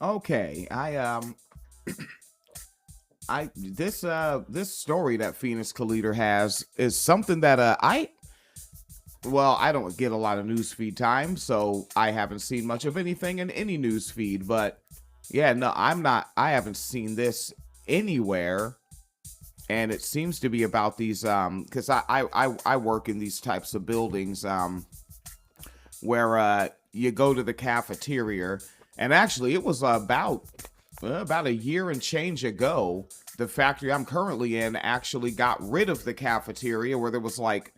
Okay, this story that Phoenix Calida has is something that I don't get a lot of news feed time, so I haven't seen much of anything in any news feed. But yeah, no, I haven't seen this anywhere, and it seems to be about these because I work in these types of buildings where you go to the cafeteria, and actually it was about a year and change ago. The factory I'm currently in actually got rid of the cafeteria where there was like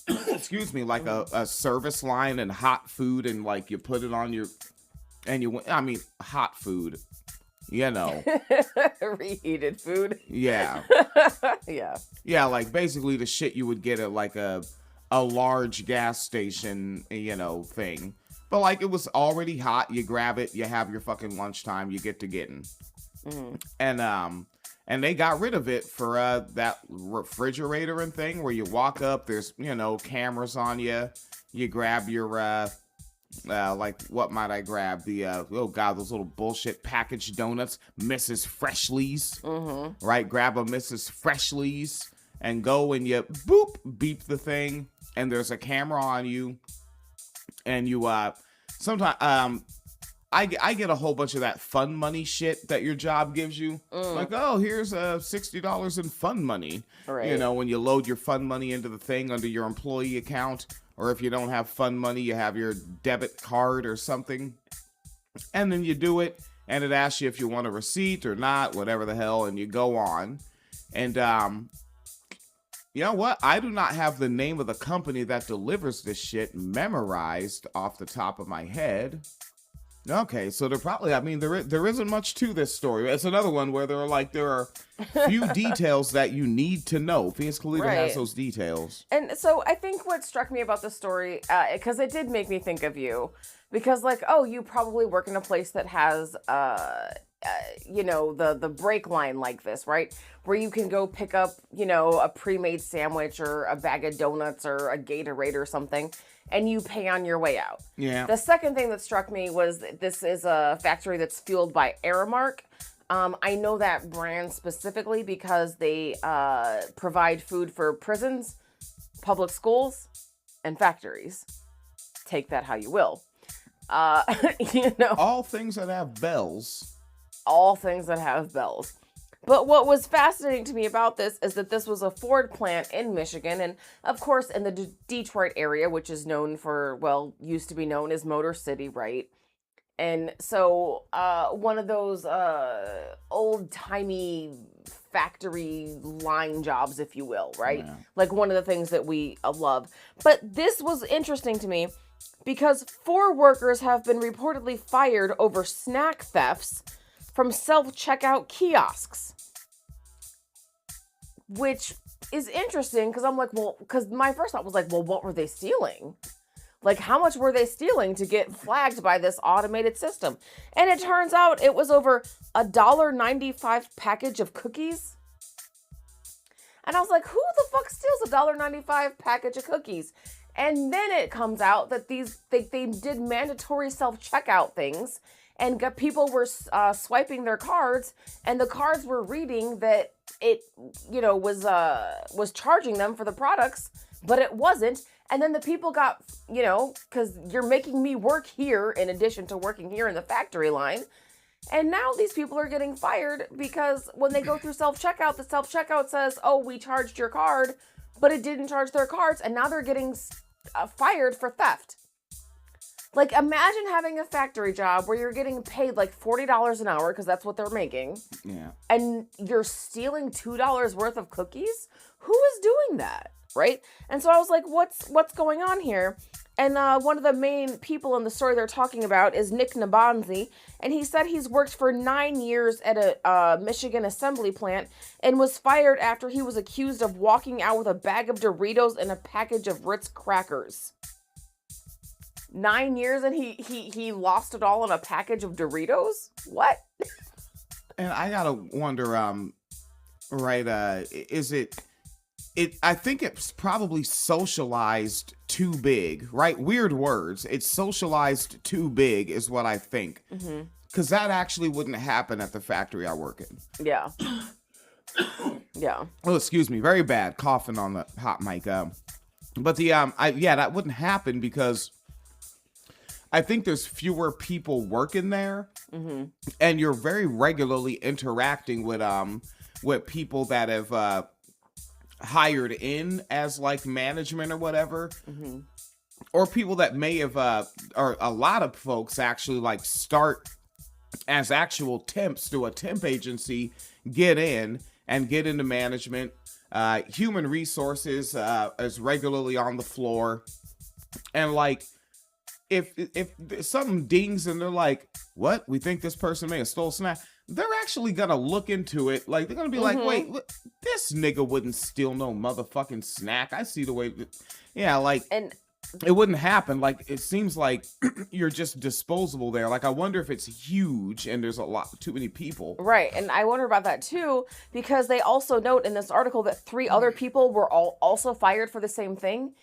excuse me, like a service line and hot food, and like you put it on your and you I mean hot food, you know. Reheated food. Yeah. Yeah. Yeah, like basically the shit you would get at like a large gas station, thing. But like it was already hot, you grab it, you have your fucking lunchtime, you get to getting. Mm-hmm. And they got rid of it for that refrigerator and thing where you walk up, there's cameras on you. You grab your like what might I grab? The oh god, those little bullshit packaged donuts, Mrs. Freshly's, Mm-hmm. right? Grab a Mrs. Freshly's and go and you boop beep the thing, and there's a camera on you, and you sometimes I get a whole bunch of that fun money shit that your job gives you. Like, oh, here's $60 in fun money. Right. When you load your fun money into the thing under your employee account, or if you don't have fun money, you have your debit card or something. And then you do it, and it asks you if you want a receipt or not, whatever the hell, and you go on. And you know what? I do not have the name of the company that delivers this shit memorized off the top of my head. Okay, so there isn't much to this story. It's another one where there are few details that you need to know. Phoenix Calida has Right. those details. And so I think what struck me about the story, because it did make me think of you, because like, oh, you probably work in a place that has, the break line like this, right? Where you can go pick up, a pre-made sandwich or a bag of donuts or a Gatorade or something, and you pay on your way out. Yeah. The second thing that struck me was that this is a factory that's fueled by Aramark. I know that brand specifically because they provide food for prisons, public schools, and factories. Take that how you will. All things that have bells. All things that have bells. But what was fascinating to me about this is that this was a Ford plant in Michigan, and of course in the Detroit area, which is known for, well, used to be known as Motor City, right? And so one of those old-timey factory line jobs, if you will, right? Yeah. Like one of the things that we love. But this was interesting to me because 4 workers have been reportedly fired over snack thefts from self-checkout kiosks. Which is interesting because I'm like, well, because my first thought was like, well, what were they stealing? Like, how much were they stealing to get flagged by this automated system? And it turns out it was over $1.95 package of cookies. And I was like, who the fuck steals $1.95 package of cookies? And then it comes out that they did mandatory self-checkout things, and people were swiping their cards, and the cards were reading that it, was charging them for the products, but it wasn't. And then the people got, because you're making me work here in addition to working here in the factory line. And now these people are getting fired because when they go through self-checkout, the self-checkout says, oh, we charged your card, but it didn't charge their cards. And now they're getting fired for theft. Like, imagine having a factory job where you're getting paid like $40 an hour because that's what they're making. Yeah. And you're stealing $2 worth of cookies? Who is doing that? Right? And so I was like, what's going on here? And one of the main people in the story they're talking about is Nick Nabanzi. And he said he's worked for 9 years at a Michigan assembly plant and was fired after he was accused of walking out with a bag of Doritos and a package of Ritz crackers. 9 years and he lost it all in a package of Doritos? What? And I gotta wonder, right, is it I think it's probably socialized too big, right? Weird words. It's socialized too big is what I think. Because that actually wouldn't happen at the factory I work in. Yeah. Yeah. Oh, excuse me. Very bad. Coughing on the hot mic. But that wouldn't happen because I think there's fewer people working there. And you're very regularly interacting with people that have hired in as like management or whatever, or people that may have or a lot of folks actually like start as actual temps through a temp agency, get into management. Human resources is regularly on the floor, and like if something dings and they're like, what, we think this person may have stole snack, they're actually gonna look into it. Like, they're gonna be like, wait, look, this nigga wouldn't steal no motherfucking snack. I see the way. Yeah, like, and it wouldn't happen. Like, it seems like you're just disposable there. Like, I wonder if it's huge and there's too many people. Right, and I wonder about that too, because they also note in this article that 3 other people were also fired for the same thing.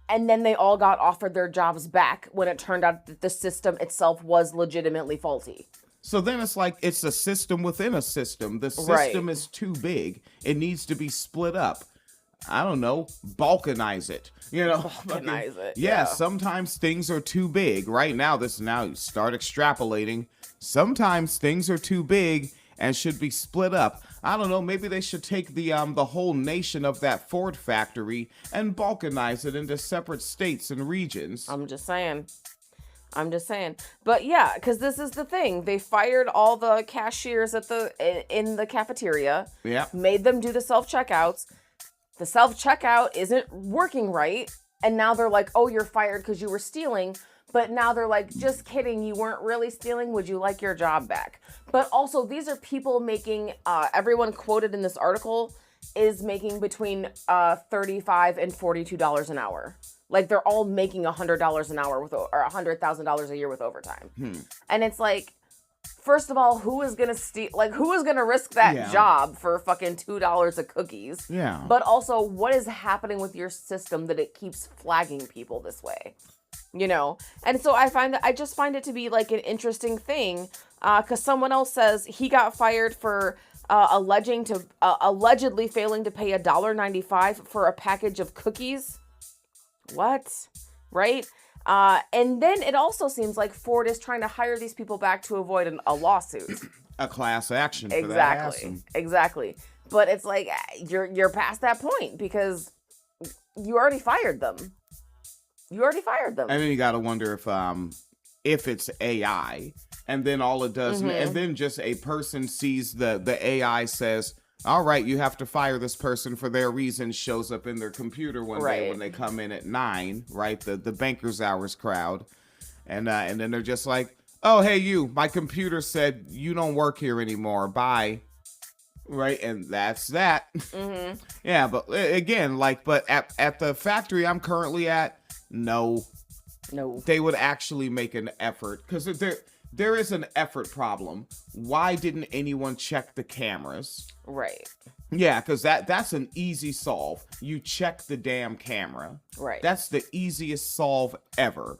And then they all got offered their jobs back when it turned out that the system itself was legitimately faulty. So then it's like, it's a system within a system. The system is too big. It needs to be split up. I don't know, balkanize it. You know, balkanize it. Yeah, sometimes things are too big. Right now, you start extrapolating. Sometimes things are too big and should be split up. I don't know, maybe they should take the whole nation of that Ford factory and balkanize it into separate states and regions. I'm just saying. But yeah, because this is the thing. They fired all the cashiers in the cafeteria. Yeah. Made them do the self-checkouts. The self-checkout isn't working right. And now they're like, oh, you're fired because you were stealing. But now they're like, just kidding, you weren't really stealing. Would you like your job back? But also, these are people making, everyone quoted in this article is making between $35 and $42 an hour. Like, they're all making $100 an hour or $100,000 a year with overtime. And it's like, first of all, who is going to steal? Like, who is going to risk that job for fucking $2 of cookies? Yeah. But also, what is happening with your system that it keeps flagging people this way? You know? And so I just find it to be like an interesting thing, because someone else says he got fired for allegedly failing to pay $1.95 for a package of cookies. What? Right? And then it also seems like Ford is trying to hire these people back to avoid a lawsuit. A class action for that. Exactly. But it's like, you're past that point because you already fired them. And then you got to wonder if it's AI, and then all it does, and then just a person sees the AI says, all right, you have to fire this person for their reason, shows up in their computer one day when they come in at 9, right? The banker's hours crowd. And then they're just like, oh, hey, my computer said you don't work here anymore. Bye. Right. And that's that. Yeah. But again, but at the factory I'm currently at, no, they would actually make an effort, because there is an effort problem. Why didn't anyone check the cameras? Right. Yeah, because that's an easy solve. You check the damn camera. Right. That's the easiest solve ever.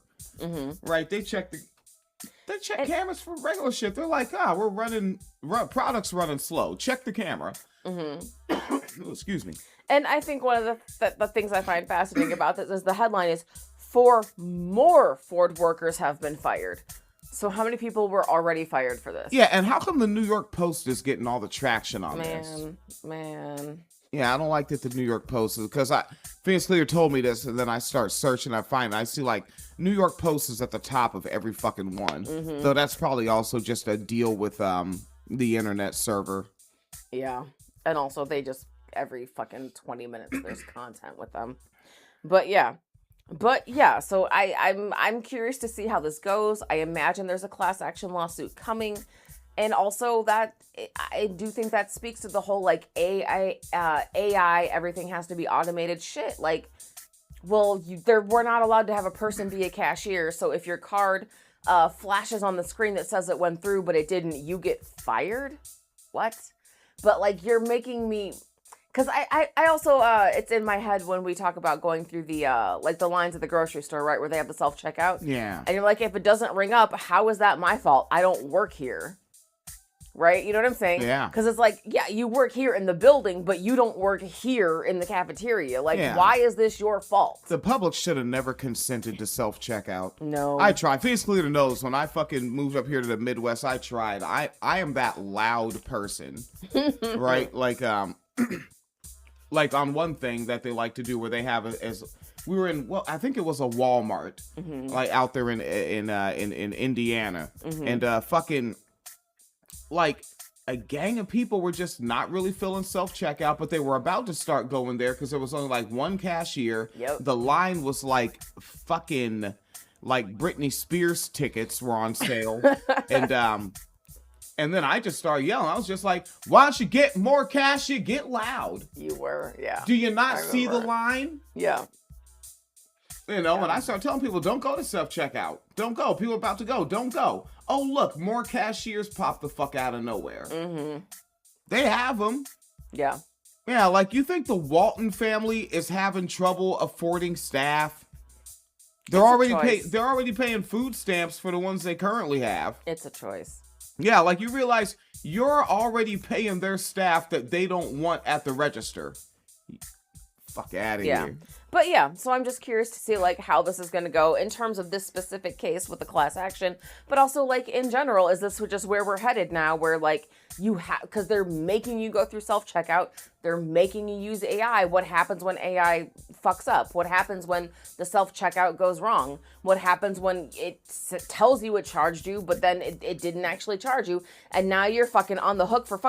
Right. They check cameras for regular shit. They're like, products running slow. Check the camera. Oh, excuse me. And I think one of the things I find fascinating about this is the headline is 4 more Ford workers have been fired. So how many people were already fired for this? Yeah, and how come the New York Post is getting all the traction on this? Man. Yeah, I don't like that the New York Post is, because Phoenix Clear told me this, and then I start searching, I see like New York Post is at the top of every fucking one. So that's probably also just a deal with the internet server. Yeah, and also they just every fucking 20 minutes there's content with them. But yeah, so I'm curious to see how this goes. I imagine there's a class action lawsuit coming, and also that I do think that speaks to the whole like AI everything has to be automated shit. Like, well, we're not allowed to have a person be a cashier, so if your card flashes on the screen that says it went through but it didn't, you get fired. What? But like, you're making me. Because I also, it's in my head when we talk about going through the, like the lines at the grocery store, right, where they have the self-checkout. Yeah. And you're like, if it doesn't ring up, how is that my fault? I don't work here. Right? You know what I'm saying? Yeah. Because it's like, yeah, you work here in the building, but you don't work here in the cafeteria. Like, why is this your fault? The public should have never consented to self-checkout. No. I tried. Face clear to nose. When I fucking moved up here to the Midwest, I tried. I am that loud person. Right? Like, like on one thing that they like to do where they have as we were in, well, I think it was a Walmart, like out there in Indiana, and fucking like a gang of people were just not really feeling self-checkout, but they were about to start going there because there was only like one cashier. Yep. The line was like fucking like Britney Spears tickets were on sale, and then I just started yelling. I was just like, why don't you get more cash? You get loud. You were, yeah. Do you not see the line? Yeah. You know, and I started telling people, don't go to self-checkout. Don't go. People are about to go. Don't go. Oh, look, more cashiers pop the fuck out of nowhere. Mm-hmm. They have them. Yeah. Yeah, like you think the Walton family is having trouble affording staff? They're already paying food stamps for the ones they currently have. It's a choice. Yeah, like you realize you're already paying their staff that they don't want at the register. Fuck out of here. But yeah, so I'm just curious to see like how this is going to go in terms of this specific case with the class action, but also like in general, is this just where we're headed now, where like you have, because they're making you go through self-checkout, they're making you use AI. What happens when AI fucks up? What happens when the self-checkout goes wrong? What happens when it tells you it charged you, but then it didn't actually charge you, and now you're fucking on the hook for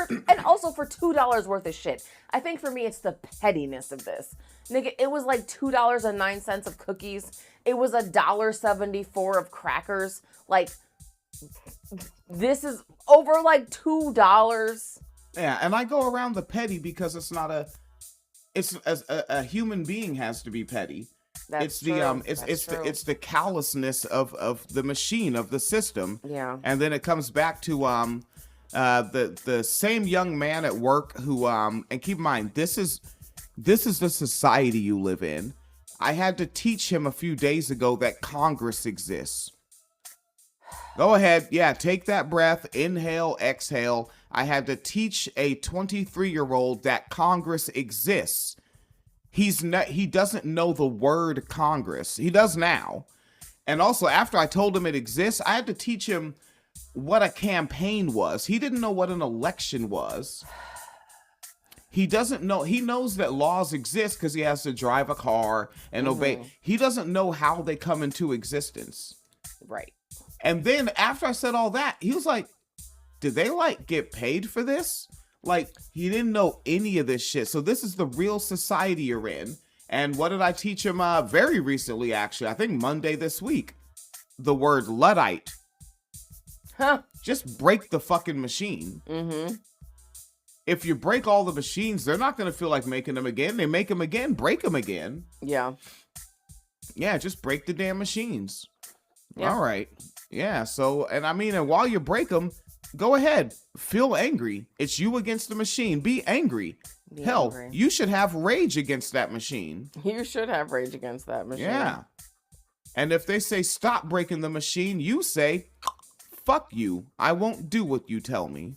and also for $2 worth of shit. I think for me, it's the pettiness of this. Nigga, it was like $2.09 of cookies. It was $1.74 of crackers. Like, this is over like $2. Yeah, and I go around the petty because it's not a human being has to be petty. It's the callousness of the machine, of the system. Yeah. And then it comes back to the same young man at work who and keep in mind this is the society you live in. I had to teach him a few days ago that Congress exists. Go ahead. Yeah, take that breath. Inhale, exhale. I had to teach a 23-year-old that Congress exists. He doesn't know the word Congress. He does now. And also, after I told him it exists, I had to teach him what a campaign was. He didn't know what an election was. He doesn't know. He knows that laws exist because he has to drive a car and obey. He doesn't know how they come into existence. Right. And then after I said all that, he was like, did they like get paid for this? Like, he didn't know any of this shit. So this is the real society you're in. And what did I teach him very recently, actually? I think Monday this week. The word Luddite. Huh. Just break the fucking machine. Mm-hmm. If you break all the machines, they're not going to feel like making them again. They make them again, break them again. Yeah. Yeah, just break the damn machines. Yeah. All right. Yeah, so, and I mean, and while you break them, go ahead. Feel angry. It's you against the machine. Be angry. Hell, you should have rage against that machine. You should have rage against that machine. Yeah. And if they say stop breaking the machine, you say, fuck you. I won't do what you tell me.